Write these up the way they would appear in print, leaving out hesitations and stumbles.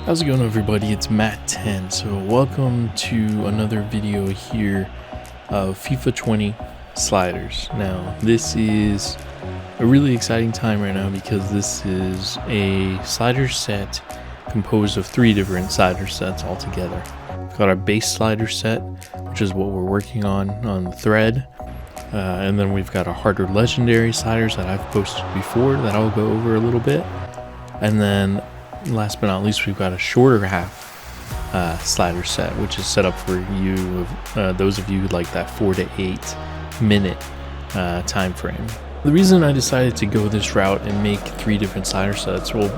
How's it going, everybody? It's Matt10. So welcome to another video here of FIFA 20 sliders. Now this is a really exciting time right now because this is a slider set composed of 3 different slider sets altogether. We've got our base slider set, which is what we're working on the thread, and then we've got our harder legendary sliders that I've posted before that I'll go over a little bit, and then last but not least, we've got a shorter half slider set, which is set up for you, those of you who like that 4 to 8 minute time frame. The reason I decided to go this route and make 3 different slider sets, well,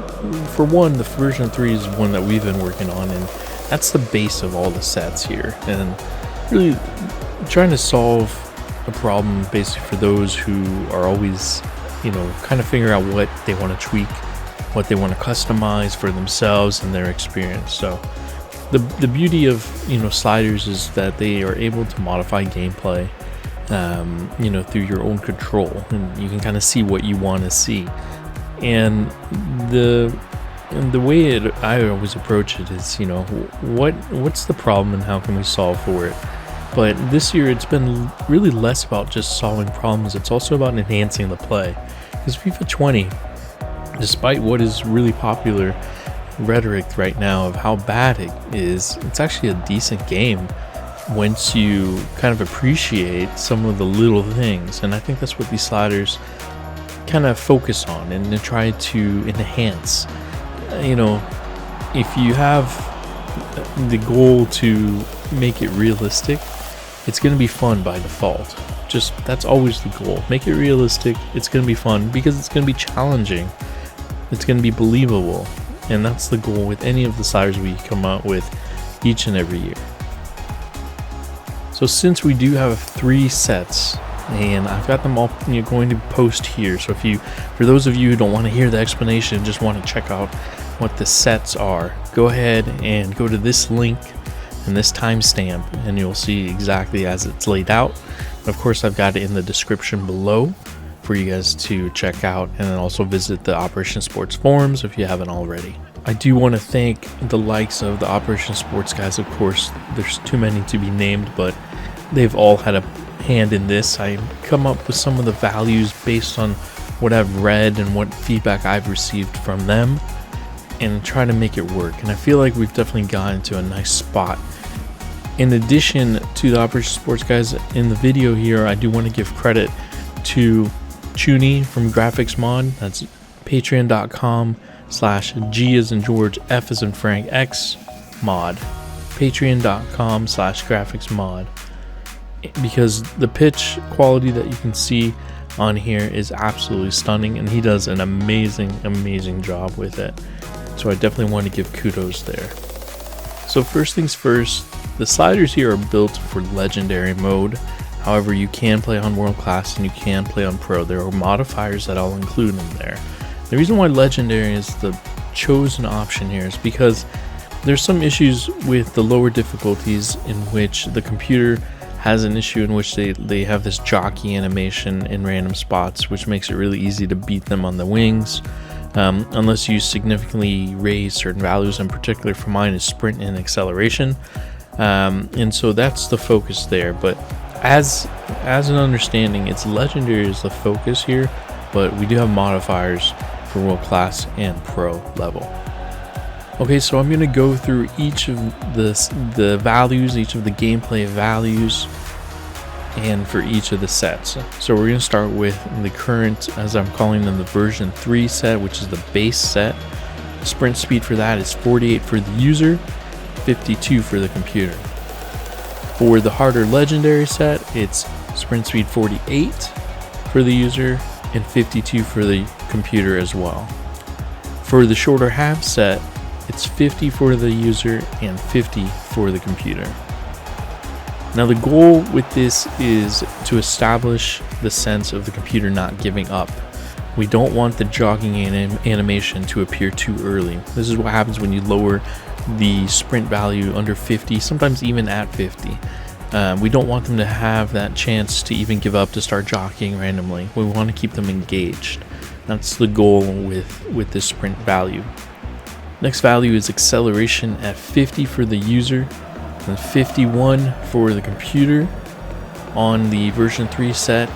for one, the version 3 is one that we've been working on, and that's the base of all the sets here, and really trying to solve a problem basically for those who are always, kind of figuring out what they want to tweak, what they want to customize for themselves and their experience. So the beauty of sliders is that they are able to modify gameplay through your own control, and you can kind of see what you want to see. And the way I always approach it is what's the problem and how can we solve for it. But this year it's been really less about just solving problems, it's also about enhancing the play, because FIFA 20, despite what is really popular rhetoric right now of how bad it is, it's actually a decent game once you kind of appreciate some of the little things. And I think that's what these sliders kind of focus on and try to enhance. If you have the goal to make it realistic, it's going to be fun by default. Just that's always the goal. Make it realistic. It's going to be fun because it's going to be challenging. It's going to be believable, and that's the goal with any of the sliders we come out with each and every year. So since we do have 3 sets, and I've got them all going to post here, so for those of you who don't want to hear the explanation, just want to check out what the sets are, go ahead and go to this link and this timestamp, and you'll see exactly as it's laid out. Of course, I've got it in the description below for you guys to check out, and then also visit the Operation Sports forums if you haven't already. I do want to thank the likes of the Operation Sports guys. Of course, there's too many to be named, but they've all had a hand in this. I come up with some of the values based on what I've read and what feedback I've received from them, and try to make it work. And I feel like we've definitely gotten to a nice spot. In addition to the Operation Sports guys in the video here, I do want to give credit to Chuni from Graphics Mod. That's patreon.com/G as in George, F as in Frank, X mod. Patreon.com/graphics mod. Because the pitch quality that you can see on here is absolutely stunning, and he does an amazing job with it. So I definitely want to give kudos there. So first things first, the sliders here are built for legendary mode. However, you can play on WorldClass and you can play on Pro. There are modifiers that I'll include in there. The reason why Legendary is the chosen option here is because there's some issues with the lower difficulties in which the computer has an issue in which they have this jockey animation in random spots, which makes it really easy to beat them on the wings, unless you significantly raise certain values. In particular, for mine is sprint and acceleration, and so that's the focus there. But as an understanding, it's Legendary is the focus here, but we do have modifiers for World Class and Pro level. Okay, so I'm going to go through each of the values, each of the gameplay values, and for each of the sets. So we're going to start with the current, as I'm calling them, the version 3 set, which is the base set. Sprint speed for that is 48 for the user, 52 for the computer. For the harder legendary set, it's sprint speed 48 for the user and 52 for the computer as well. For the shorter half set, it's 50 for the user and 50 for the computer. Now the goal with this is to establish the sense of the computer not giving up. We don't want the jogging animation to appear too early. This is what happens when you lower the sprint value under 50, sometimes even at 50. We don't want them to have that chance to even give up, to start jockeying randomly. We want to keep them engaged. That's the goal with this sprint value. Next value is acceleration at 50 for the user and 51 for the computer on the version 3 set.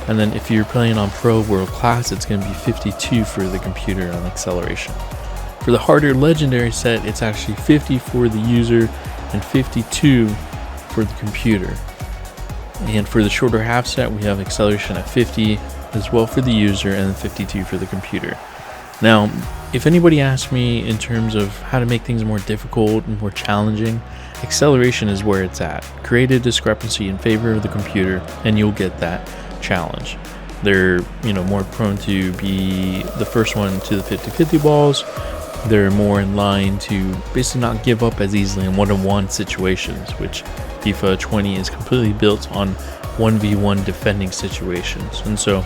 And then if you're playing on Pro WorldClass, it's going to be 52 for the computer on acceleration. For the harder legendary set, it's actually 50 for the user and 52 for the computer. And for the shorter half set, we have acceleration at 50 as well for the user and 52 for the computer. Now, if anybody asks me in terms of how to make things more difficult and more challenging, acceleration is where it's at. Create a discrepancy in favor of the computer and you'll get that challenge. They're, more prone to be the first one to the 50-50 balls. They're more in line to basically not give up as easily in one-on-one situations, which FIFA 20 is completely built on 1v1 defending situations. And so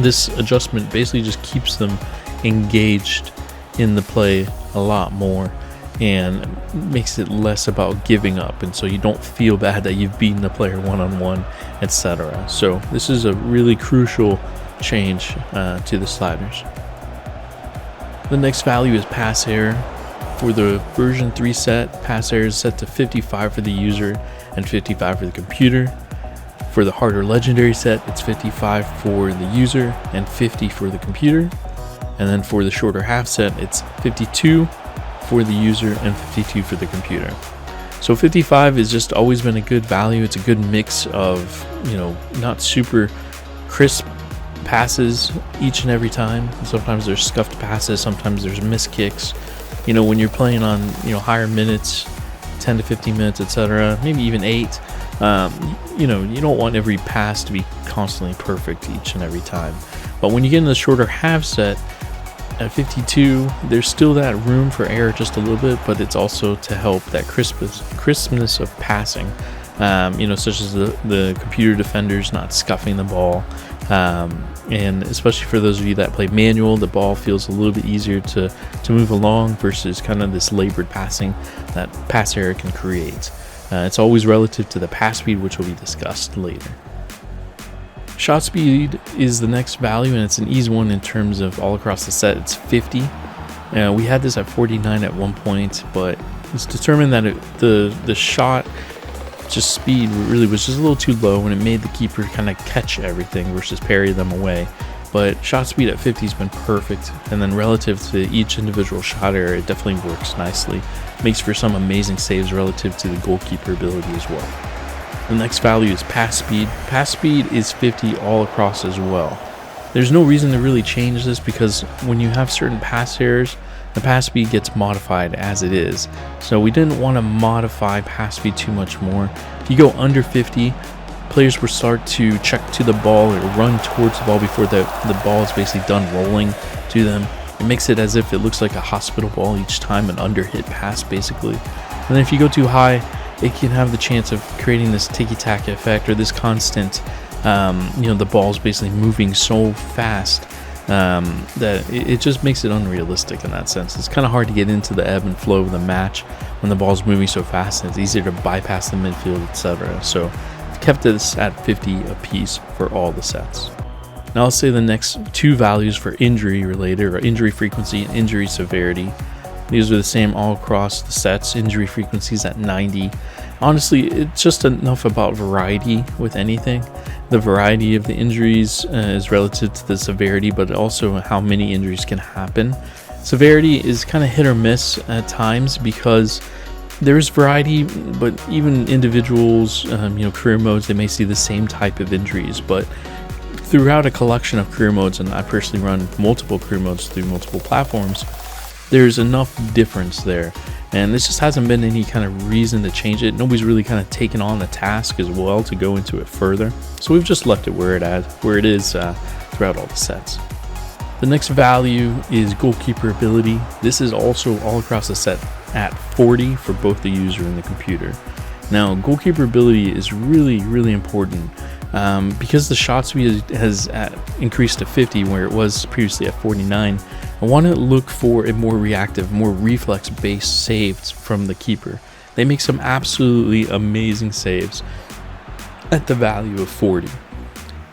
this adjustment basically just keeps them engaged in the play a lot more and makes it less about giving up, and so you don't feel bad that you've beaten the player one-on-one, etc. So this is a really crucial change to the sliders. The next value is pass error. For the version 3 set, pass error is set to 55 for the user and 55 for the computer. For the harder legendary set, it's 55 for the user and 50 for the computer. And then for the shorter half set, it's 52 for the user and 52 for the computer. So 55 has just always been a good value. It's a good mix of, not super crisp passes each and every time. Sometimes there's scuffed passes, sometimes there's missed kicks. When you're playing on, higher minutes, 10 to 15 minutes, etc., maybe even 8, you don't want every pass to be constantly perfect each and every time. But when you get in the shorter half set, at 52, there's still that room for error just a little bit, but it's also to help that crispness of passing, such as the computer defenders not scuffing the ball. And especially for those of you that play manual, the ball feels a little bit easier to move along versus kind of this labored passing that pass error can create. It's always relative to the pass speed, which will be discussed later. Shot speed is the next value, and it's an easy one in terms of all across the set. It's 50. We had this at 49 at one point, but it's determined that the shot just speed really was just a little too low, and it made the keeper kind of catch everything versus parry them away. But shot speed at 50 has been perfect, and then relative to each individual shot error, it definitely works nicely. Makes for some amazing saves relative to the goalkeeper ability as well. The next value is pass speed. Pass speed is 50 all across as well. There's no reason to really change this because when you have certain pass errors, the pass speed gets modified as it is. So we didn't want to modify pass speed too much more. If you go under 50, players will start to check to the ball or run towards the ball before the ball is basically done rolling to them. It makes it as if it looks like a hospital ball each time, an under hit pass basically. And then if you go too high, it can have the chance of creating this tiki-taka effect or this constant, the ball's basically moving so fast that it just makes it unrealistic in that sense. It's kind of hard to get into the ebb and flow of the match when the ball's moving so fast, and it's easier to bypass the midfield, etc. So I've kept this at 50 apiece for all the sets. Now I'll say the next two values for injury related are injury frequency and injury severity. These are the same all across the sets. Injury frequency is at 90. Honestly, it's just enough about variety with anything. The variety of the injuries is relative to the severity, but also how many injuries can happen. Severity is kind of hit or miss at times because there's variety, but even individuals, career modes, they may see the same type of injuries, but throughout a collection of career modes, and I personally run multiple career modes through multiple platforms, there's enough difference there, and this just hasn't been any kind of reason to change it. Nobody's really kind of taken on the task as well to go into it further, so we've just left it where it is throughout all the sets. The next value is goalkeeper ability. This is also all across the set at 40 for both the user and the computer. Now, goalkeeper ability is really, really important because the shot speed has increased to 50 where it was previously at 49. I want to look for a more reactive, more reflex-based saves from the keeper. They make some absolutely amazing saves at the value of 40.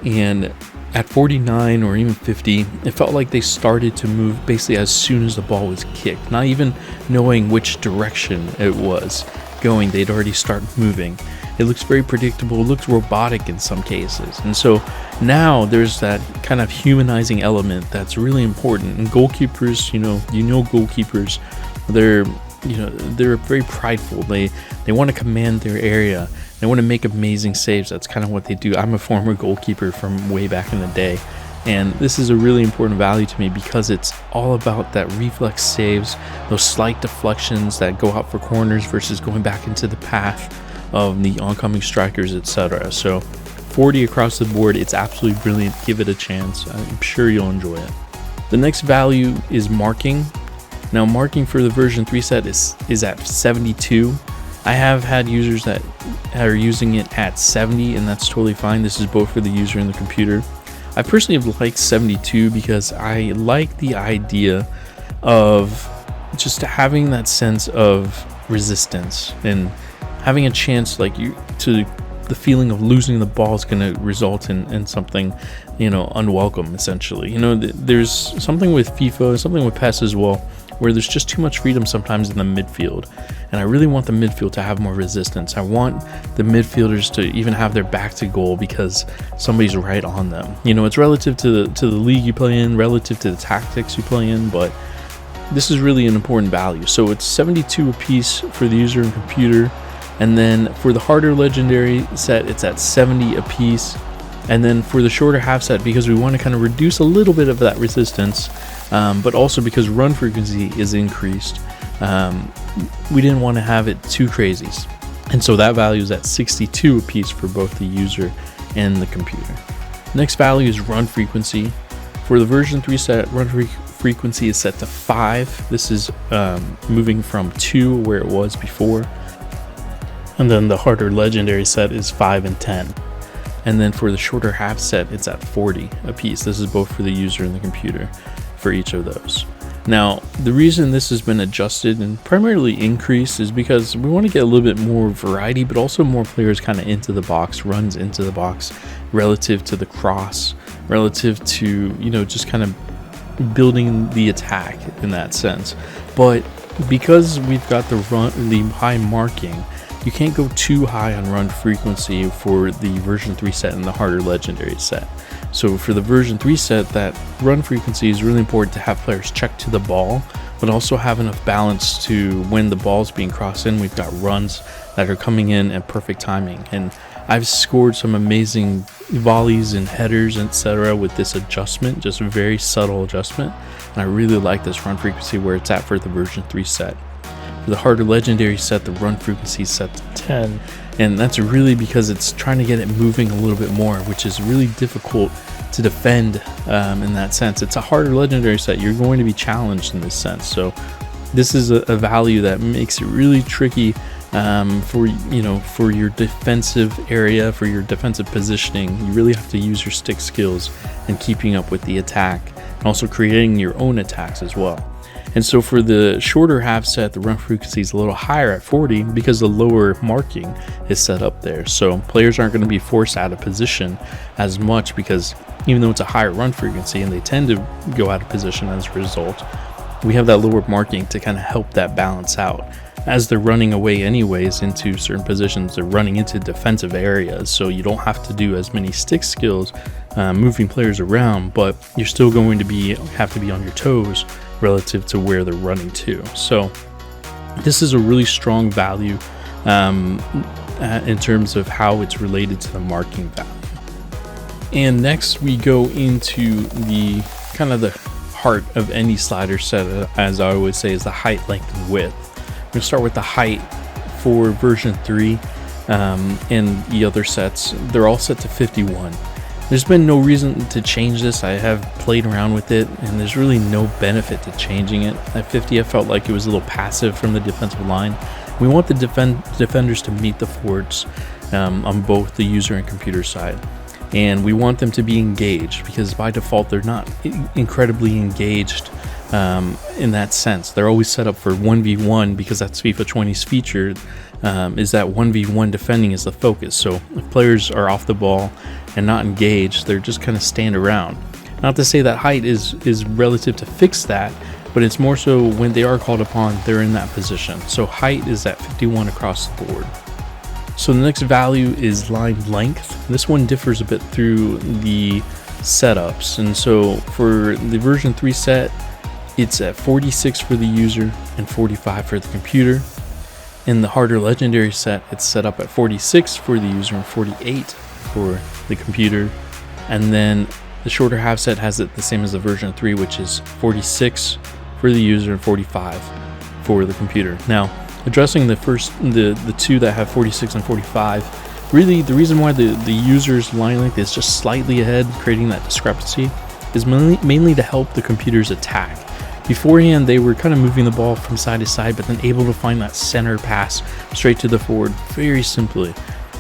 And At 49 or even 50, it felt like they started to move basically as soon as the ball was kicked, not even knowing which direction it was going. They'd already start moving. It looks very predictable. It looks robotic in some cases. And so now there's that kind of humanizing element that's really important. And goalkeepers, you know goalkeepers, they're very prideful. They want to command their area. They want to make amazing saves. That's kind of what they do. I'm a former goalkeeper from way back in the day. And this is a really important value to me because it's all about that reflex saves, those slight deflections that go out for corners versus going back into the path of the oncoming strikers, etc. So 40 across the board, it's absolutely brilliant. Give it a chance. I'm sure you'll enjoy it. The next value is marking. Now marking for the version 3 set is at 72. I have had users that are using it at 70, and that's totally fine. This is both for the user and the computer. I personally have liked 72 because I like the idea of just having that sense of resistance and having a chance to the feeling of losing the ball is going to result in something, unwelcome, essentially. There's something with FIFA, something with PES as well, where there's just too much freedom sometimes in the midfield. And I really want the midfield to have more resistance. I want the midfielders to even have their back to goal because somebody's right on them. It's relative to the league you play in, relative to the tactics you play in, but this is really an important value. So it's 72 apiece for the user and computer. And then for the harder legendary set, it's at 70 apiece. And then for the shorter half set, because we want to kind of reduce a little bit of that resistance, but also because run frequency is increased, we didn't want to have it too crazy. And so that value is at 62 apiece for both the user and the computer. Next value is run frequency. For the version 3 set, run frequency is set to 5. This is moving from 2 where it was before. And then the harder legendary set is 5 and 10. And then for the shorter half set, it's at 40 apiece. This is both for the user and the computer for each of those. Now, the reason this has been adjusted and primarily increased is because we want to get a little bit more variety, but also more players kind of into the box, runs into the box, relative to the cross, relative to, just kind of building the attack in that sense. But because we've got the high marking, you can't go too high on run frequency for the version 3 set and the harder legendary set. So for the version 3 set, that run frequency is really important to have players check to the ball, but also have enough balance to when the ball's being crossed in, we've got runs that are coming in at perfect timing. And I've scored some amazing volleys and headers, etc. with this adjustment, just a very subtle adjustment. And I really like this run frequency where it's at for the version 3 set. For the harder legendary set, the run frequency is set to 10, and that's really because it's trying to get it moving a little bit more, which is really difficult to defend in that sense. It's a harder legendary set. You're going to be challenged in this sense. So this is a value that makes it really tricky for your defensive area, for your defensive positioning. You really have to use your stick skills and keeping up with the attack, and also creating your own attacks as well. And so for the shorter half set, the run frequency is a little higher at 40 because the lower marking is set up there. So players aren't going to be forced out of position as much, because even though it's a higher run frequency and they tend to go out of position as a result, we have that lower marking to kind of help that balance out. As they're running away anyways into certain positions, they're running into defensive areas, so you don't have to do as many stick skills moving players around, but you're still going to have to be on your toes relative to where they're running to. So this is a really strong value in terms of how it's related to the marking value. And next we go into the kind of the heart of any slider set, as I always say, is the height, length, and width. I'm going to start with the height for version 3 and the other sets. They're all set to 51. There's been no reason to change this. I have played around with it, and there's really no benefit to changing it. At 50, I felt like it was a little passive from the defensive line. We want the defenders to meet the forwards on both the user and computer side. And we want them to be engaged, because by default, they're not incredibly engaged in that sense. They're always set up for 1v1, because that's FIFA 20's feature, is that 1v1 defending is the focus. So if players are off the ball and not engage. They're just kind of stand around. Not to say that height is relative to fix that, but it's more so when they are called upon, they're in that position. So height is at 51 across the board. So the next value is line length. This one differs a bit through the setups. And so for the version 3 set, it's at 46 for the user and 45 for the computer. In the harder legendary set, it's set up at 46 for the user and 48 for the computer. And then the shorter half set has it the same as the version 3, which is 46 for the user and 45 for the computer. Now, addressing the two that have 46 and 45, really the reason why the user's line length is just slightly ahead, creating that discrepancy, is mainly to help the computer's attack. Beforehand, they were kind of moving the ball from side to side, but then able to find that center pass straight to the forward very simply.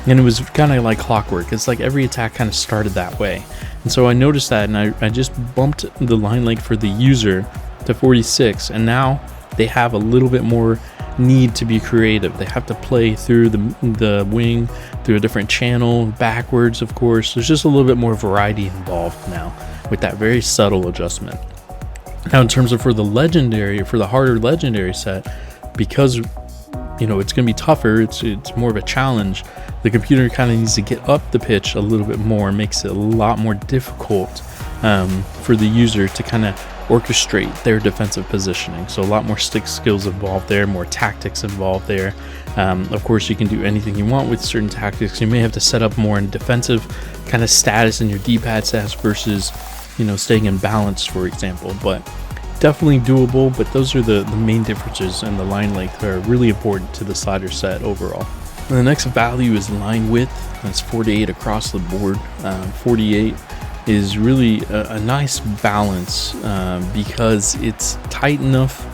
And it was kind of like clockwork. It's like every attack kind of started that way. And so I noticed that, and I just bumped the line length for the user to 46, and now they have a little bit more need to be creative. They have to play through the wing, through a different channel, backwards, of course. There's just a little bit more variety involved now with that very subtle adjustment. Now, in terms of for the harder legendary set, because it's going to be tougher, it's more of a challenge, the computer kind of needs to get up the pitch a little bit more, makes it a lot more difficult for the user to kind of orchestrate their defensive positioning. So a lot more stick skills involved there, more tactics involved there. Of course, you can do anything you want with certain tactics. You may have to set up more in defensive kind of status in your D-pad stats versus staying in balance, for example. But definitely doable, but those are the main differences in the line length that are really important to the slider set overall. And the next value is line width. That's 48 across the board. 48 is really a nice balance because it's tight enough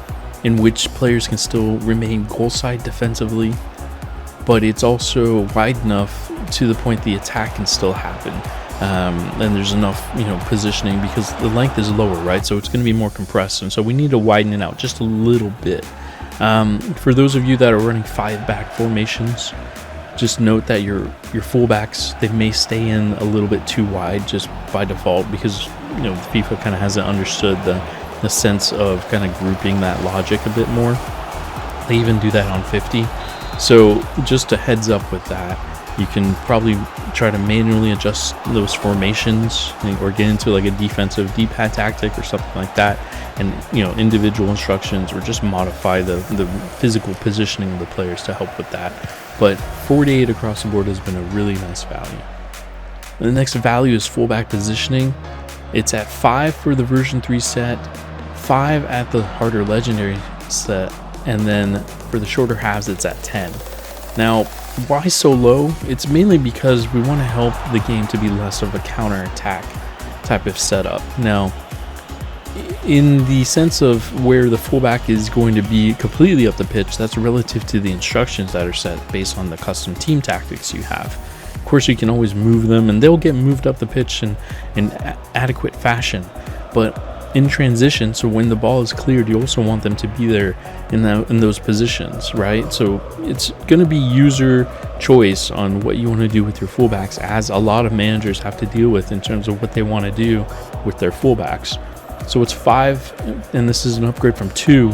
in which players can still remain goal side defensively, but it's also wide enough to the point the attack can still happen. And there's enough positioning because the length is lower, right? So it's going to be more compressed, and so we need to widen it out just a little bit. For those of you that are running 5-back formations, just note that your fullbacks, they may stay in a little bit too wide just by default, because FIFA kind of hasn't understood the sense of kind of grouping that logic a bit more. They even do that on 50. So just a heads up with that. You can probably try to manually adjust those formations or get into like a defensive D-pad tactic or something like that, and individual instructions, or just modify the physical positioning of the players to help with that. But 48 across the board has been a really nice value. And the next value is fullback positioning. It's at 5 for the version 3 set, 5 at the harder legendary set, and then for the shorter halves it's at 10. Now, why so low? It's mainly because we want to help the game to be less of a counter-attack type of setup. Now, in the sense of where the fullback is going to be completely up the pitch, that's relative to the instructions that are set based on the custom team tactics you have. Of course, you can always move them, and they'll get moved up the pitch in adequate fashion. But in transition, so when the ball is cleared, you also want them to be there in those positions, right? So it's going to be user choice on what you want to do with your fullbacks, as a lot of managers have to deal with in terms of what they want to do with their fullbacks. So it's 5, and this is an upgrade from 2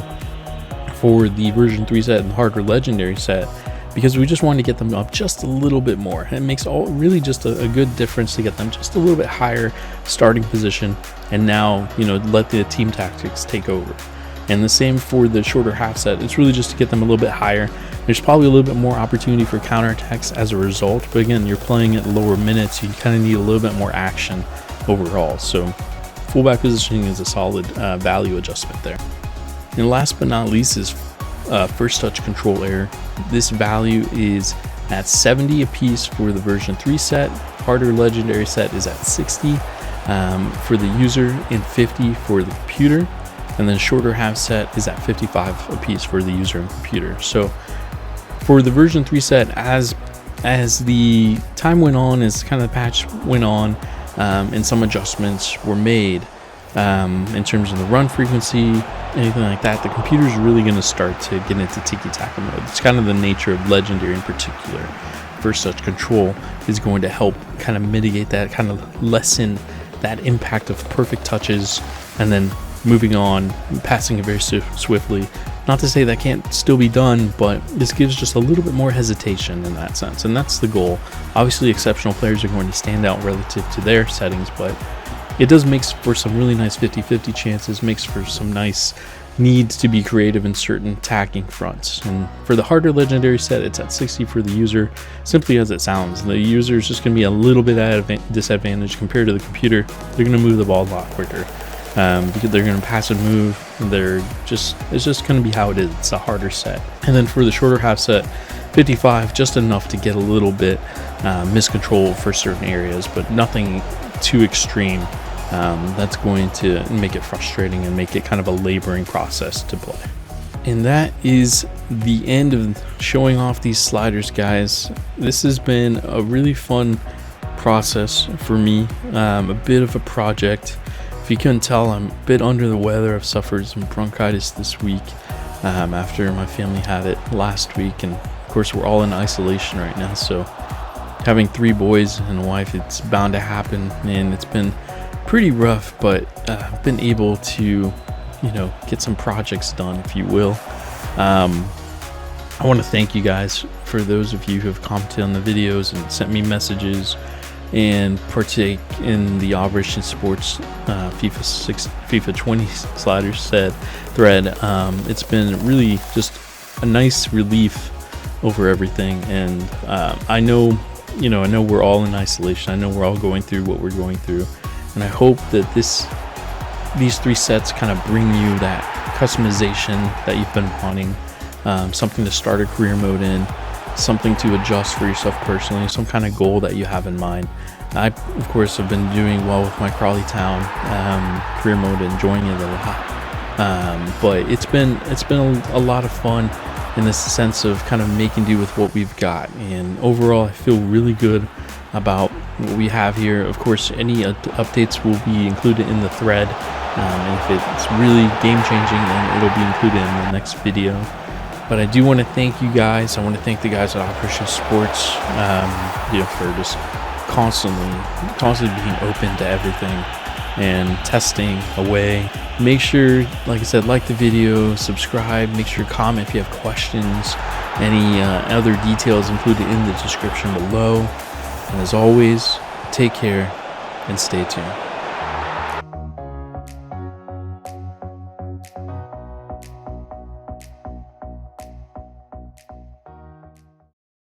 for the version 3 set and the harder legendary set, because we just want to get them up just a little bit more. It makes really just a good difference to get them just a little bit higher starting position, and now let the team tactics take over. And the same for the shorter half set. It's really just to get them a little bit higher. There's probably a little bit more opportunity for counterattacks as a result, but again, you're playing at lower minutes, you kind of need a little bit more action overall. So fullback positioning is a solid value adjustment there. And last but not least is first touch control error. This value is at 70 apiece for the version 3 set. Harder legendary set is at 60 for the user and 50 for the computer. And then shorter half set is at 55 apiece for the user and computer. So for the version 3 set, as the time went on, as kind of the patch went on, and some adjustments were made in terms of the run frequency, anything like that, the computer's really going to start to get into tiki-taka mode. It's kind of the nature of legendary in particular. first touch control is going to help kind of mitigate that, kind of lessen that impact of perfect touches, and then moving on, passing it very swiftly. Not to say that can't still be done, but this gives just a little bit more hesitation in that sense, and that's the goal. Obviously, exceptional players are going to stand out relative to their settings, but it does make for some really nice 50-50 chances, makes for some nice needs to be creative in certain attacking fronts. And for the harder legendary set, it's at 60 for the user, simply as it sounds. The user is just going to be a little bit at a disadvantage compared to the computer. They're going to move the ball a lot quicker. Because they're going to pass and move. It's just going to be how it is. It's a harder set. And then for the shorter half set, 55, just enough to get a little bit miscontrol for certain areas, but nothing too extreme. That's going to make it frustrating and make it kind of a laboring process to play. And that is the end of showing off these sliders, guys. This has been a really fun process for me, a bit of a project. If you couldn't tell, I'm a bit under the weather. I've suffered some bronchitis this week after my family had it last week, and of course we're all in isolation right now, so having 3 boys and a wife, it's bound to happen, and it's been pretty rough, but I've been able to, get some projects done, if you will. I want to thank you guys for those of you who have commented on the videos and sent me messages and partake in the Operation Sports FIFA 20 sliders set thread. It's been really just a nice relief over everything, and I know we're all in isolation. I know we're all going through what we're going through, and I hope that these 3 sets kind of bring you that customization that you've been wanting, something to start a career mode in, something to adjust for yourself personally, some kind of goal that you have in mind. I, of course, have been doing well with my Crawley Town career mode, enjoying it a lot. But it's been a lot of fun in the sense of kind of making do with what we've got. And overall, I feel really good about what we have here. Of course, any updates will be included in the thread. And if it's really game-changing, then it'll be included in the next video. But I do want to thank you guys. I want to thank the guys at Operation Sports, for just constantly being open to everything and testing away. Make sure, like I said, like the video, subscribe, make sure to comment if you have questions, any other details included in the description below. And as always, take care and stay tuned.